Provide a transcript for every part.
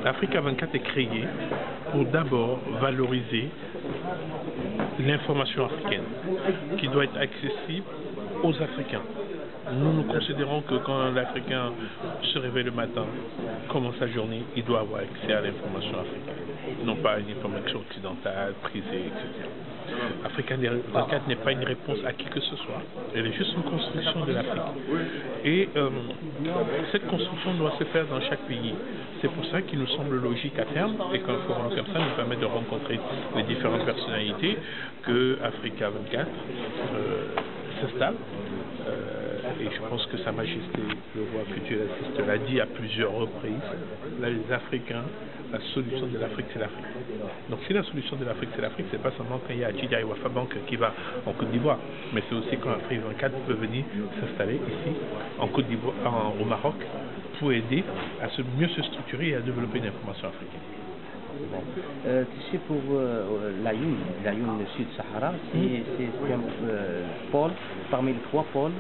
Africa 24 est créé pour d'abord valoriser l'information africaine qui doit être accessible aux Africains. Nous considérons que quand l'Africain se réveille le matin, commence sa journée, il doit avoir accès à l'information africaine, non pas à une information occidentale, prisée, etc. Africa 24 n'est pas une réponse à qui que ce soit, elle est juste une construction de l'Afrique. Et cette construction doit se faire dans chaque pays. C'est pour ça qu'il nous semble logique à terme et qu'un forum comme ça nous permet de rencontrer les différentes personnalités, que Africa 24 s'installe. Et je pense que Sa Majesté, le roi futur assiste, l'a dit à plusieurs reprises. Là, les Africains, la solution de l'Afrique, c'est l'Afrique. Donc si la solution de l'Afrique, c'est l'Afrique, c'est pas seulement quand il y a Adjidja et Wafa Bank qui va en Côte d'Ivoire, mais c'est aussi quand Afrique 24 peut venir s'installer ici, en Côte d'Ivoire, au Maroc, pour aider à mieux se structurer et à développer une information africaine. Tu sais, pour l'Ayoun Sud-Sahara, c'est un pôle parmi les 3 pôles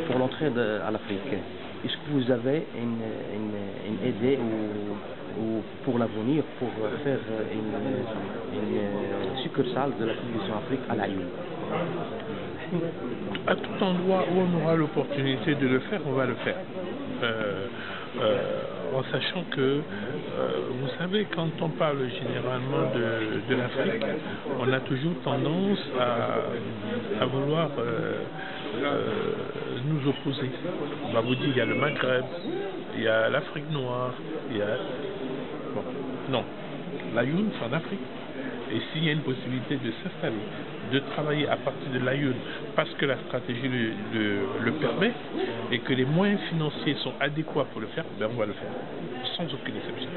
pour l'entrée à l'Afrique. Est-ce que vous avez une idée ou pour l'avenir pour faire une succursale de la télévision Afrique à l'Ayoun? À tout endroit où on aura l'opportunité de le faire, on va le faire. En sachant que, vous savez, quand on parle généralement de l'Afrique, on a toujours tendance à vouloir nous opposer. On va vous dire, il y a le Maghreb, il y a l'Afrique noire, il y a... Bon, non, l'Ayoun, c'est en Afrique. Et s'il y a une possibilité de s'installer, de travailler à partir de l'Ayoun, parce que la stratégie le permet, et que les moyens financiers sont adéquats pour le faire, ben on va le faire, sans aucune exception.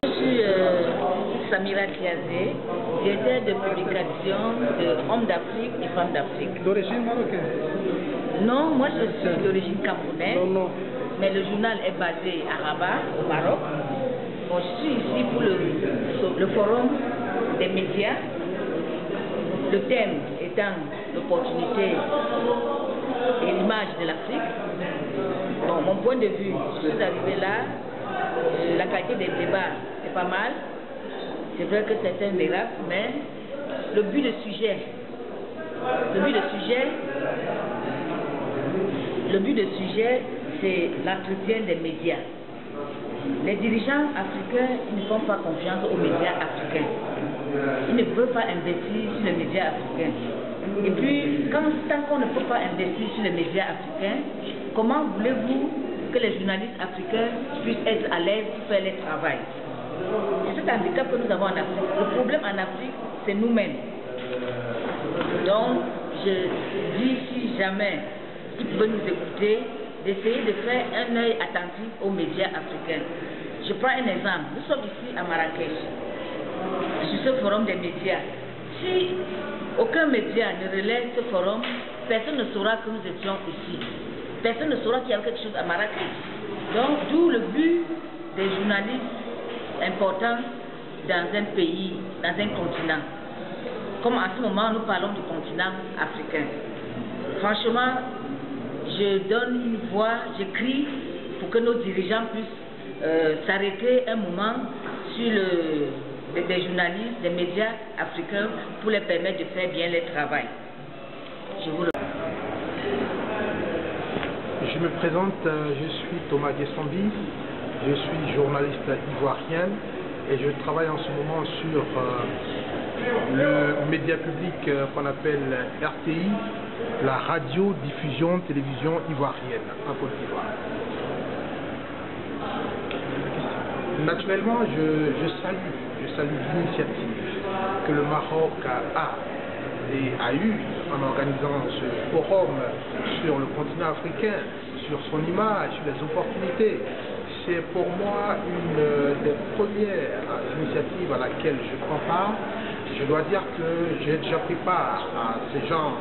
Je suis Samira Kiazé, directeur de publication de Hommes d'Afrique et Femmes d'Afrique. D'origine marocaine? Non, moi je suis d'origine camerounaise, mais le journal est basé à Rabat, au Maroc. Bon, je suis ici pour le forum des médias, le thème étant l'opportunité et l'image de l'Afrique. Bon, mon point de vue, je suis arrivé là, la qualité des débats est pas mal, c'est vrai que certains dérapent, mais le but de sujet, c'est l'entretien des médias. Les dirigeants africains, ils ne font pas confiance aux médias africains. Ils ne veulent pas investir sur les médias africains. Et puis, tant qu'on ne peut pas investir sur les médias africains, comment voulez-vous que les journalistes africains puissent être à l'aise pour faire leur travail? C'est cet handicap que nous avons en Afrique. Le problème en Afrique, c'est nous-mêmes. Donc, je dis, si jamais ils peuvent nous écouter, d'essayer de faire un œil attentif aux médias africains. Je prends un exemple. Nous sommes ici à Marrakech, sur ce forum des médias. Si aucun média ne relève ce forum, personne ne saura que nous étions ici. Personne ne saura qu'il y a quelque chose à Marrakech. Donc, d'où le but des journalistes importants dans un pays, dans un continent. Comme en ce moment, nous parlons du continent africain. Franchement, je donne une voix, je crie pour que nos dirigeants puissent s'arrêter un moment sur des journalistes, des médias africains pour les permettre de faire bien leur travail. Je vous le... Je me présente, je suis Thomas Dessambi, je suis journaliste ivoirien et je travaille en ce moment sur le média public qu'on appelle RTI, la radio-diffusion télévision ivoirienne en Côte d'Ivoire. Naturellement, je salue l'initiative que le Maroc a eue en organisant ce forum sur le continent africain, sur son image, sur les opportunités. C'est pour moi une des premières initiatives à laquelle je prends part. Je dois dire que j'ai déjà pris part à ces genres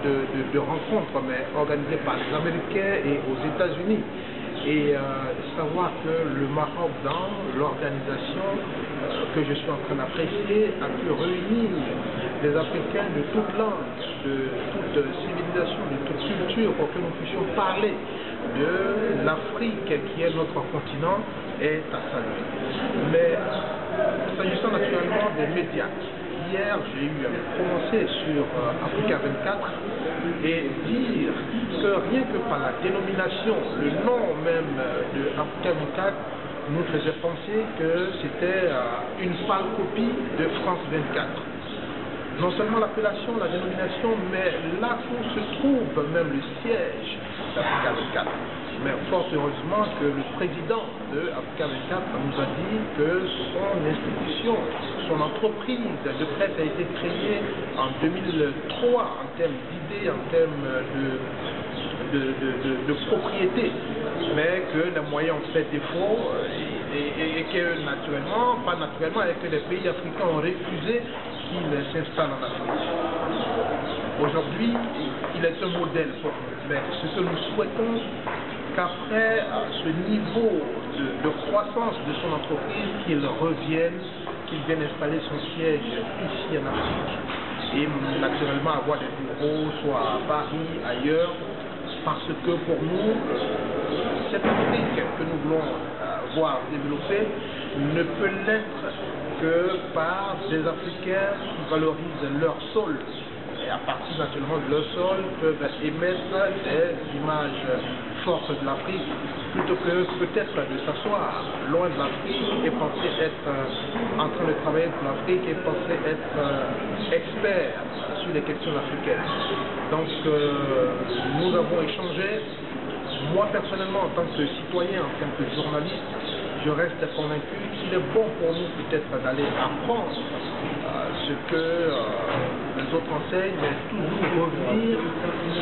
de rencontres, mais organisées par les Américains et aux États-Unis. Et savoir que le Maroc, dans l'organisation que je suis en train d'apprécier, a pu réunir des Africains de toute langue, de toute civilisation, de toute culture, pour que nous puissions parler de l'Afrique qui est notre continent est à saluer. Mais s'agissant naturellement des médias, hier j'ai eu à me prononcer sur Africa 24 et dire que rien que par la dénomination, le nom même de Africa 24 nous faisait penser que c'était une pâle copie de France 24. Non seulement l'appellation, la dénomination, mais là où se trouve même le siège d'Africa 24. Mais fort heureusement que le président de Africa 24 nous a dit que son institution, son entreprise de presse a été créée en 2003 en termes d'idées, en termes de propriété, mais que les moyens ont fait défaut et que naturellement, pas naturellement, et que les pays africains ont refusé qu'il s'installe en Afrique. Aujourd'hui, il est un modèle pour nous, mais ce que nous souhaitons, qu'après ce niveau de croissance de son entreprise, qu'il revienne, qu'il vienne installer son siège ici en Afrique et naturellement avoir des bureaux, soit à Paris, ailleurs, parce que pour nous, cette Afrique que nous voulons voir développer ne peut l'être que par des Africains qui valorisent leur sol. Et à partir naturellement de leur sol, peuvent émettre des images fortes de l'Afrique, plutôt que peut-être de s'asseoir loin de l'Afrique et penser être en train de travailler pour l'Afrique et penser être expert sur les questions africaines. Donc nous avons échangé. Moi personnellement, en tant que citoyen, en tant que journaliste, je reste convaincu qu'il est bon pour nous peut-être d'aller apprendre ce que les autres enseignent, mais toujours revenir ici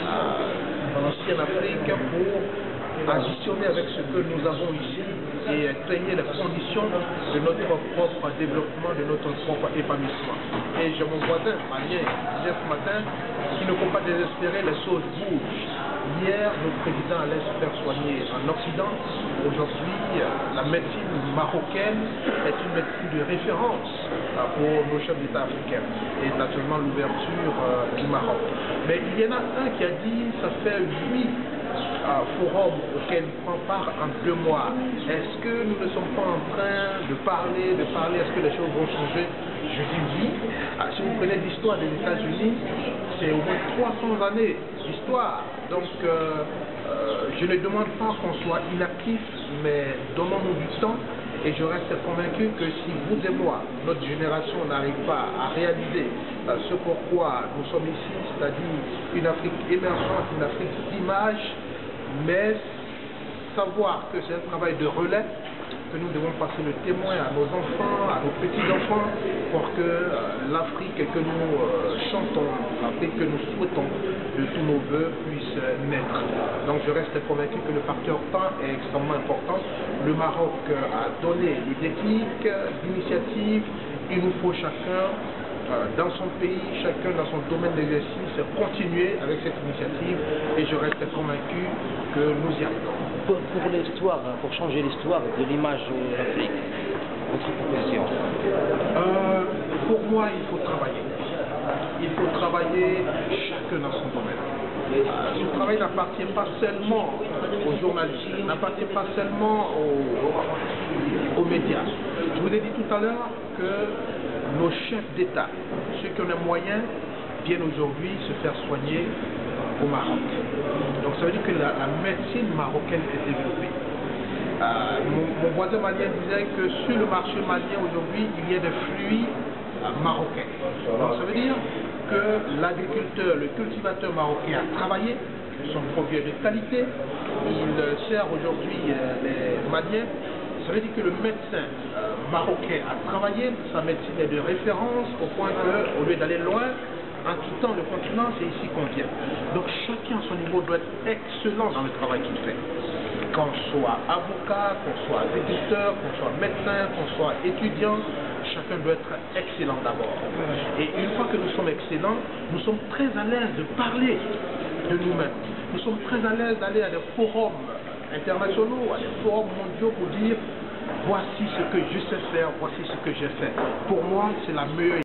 en Afrique pour additionner avec ce que nous avons ici et créer les conditions de notre propre développement, de notre propre épanouissement. Et j'ai mon voisin malien qui disait ce matin qu'il ne faut pas désespérer, les choses bougent. Hier, le président allait se faire soigner en Occident. Aujourd'hui, la médecine marocaine est une médecine de référence pour nos chefs d'État africains et naturellement l'ouverture du Maroc. Mais il y en a un qui a dit ça fait 8 forums auxquels il prend part en 2 mois. Est-ce que nous ne sommes pas en train de parler, est-ce que les choses vont changer? Je dis oui. Si vous prenez l'histoire des États-Unis, c'est au moins 300 années d'histoire. Donc, je ne demande pas qu'on soit inactif, mais donnons-nous du temps. Et je reste convaincu que si vous et moi, notre génération n'arrive pas à réaliser ce pourquoi nous sommes ici, c'est-à-dire une Afrique émergente, une Afrique d'image, mais savoir que c'est un travail de relais, que nous devons passer le témoin à nos enfants, à nos petits-enfants, pour que l'Afrique que nous chantons, l'Afrique que nous souhaitons de tous nos voeux puisse naître. Donc je reste convaincu que le facteur temps est extrêmement important. Le Maroc a donné le déclic d'initiative. Il nous faut chacun dans son pays, chacun dans son domaine d'exercice, continuer avec cette initiative et je reste convaincu que nous y arrivons. Pour l'histoire, pour changer l'histoire de l'image de l'Afrique, votre proposition? Pour moi, il faut travailler. Il faut travailler chacun dans son domaine. Ce travail n'appartient pas seulement aux journalistes, n'appartient pas seulement aux médias. Je vous ai dit tout à l'heure que nos chefs d'État, ceux qui ont les moyens, viennent aujourd'hui se faire soigner au Maroc. Donc ça veut dire que la médecine marocaine est développée. Mon voisin malien disait que sur le marché malien aujourd'hui, il y a des fruits marocains. Donc ça veut dire que l'agriculteur, le cultivateur marocain a travaillé, son produit est de qualité, il sert aujourd'hui les Maliens. Ça veut dire que le médecin marocain a travaillé, sa médecine est de référence au point qu'au lieu d'aller loin, en quittant le continent, c'est ici qu'on vient. Donc chacun à son niveau doit être excellent dans le travail qu'il fait. Qu'on soit avocat, qu'on soit agriculteur, qu'on soit médecin, qu'on soit étudiant, chacun doit être excellent d'abord. Et une fois que nous sommes excellents, nous sommes très à l'aise de parler de nous-mêmes. Nous sommes très à l'aise d'aller à des forums internationaux, à des forums mondiaux pour dire voici ce que je sais faire, voici ce que j'ai fait. Pour moi, c'est la meilleure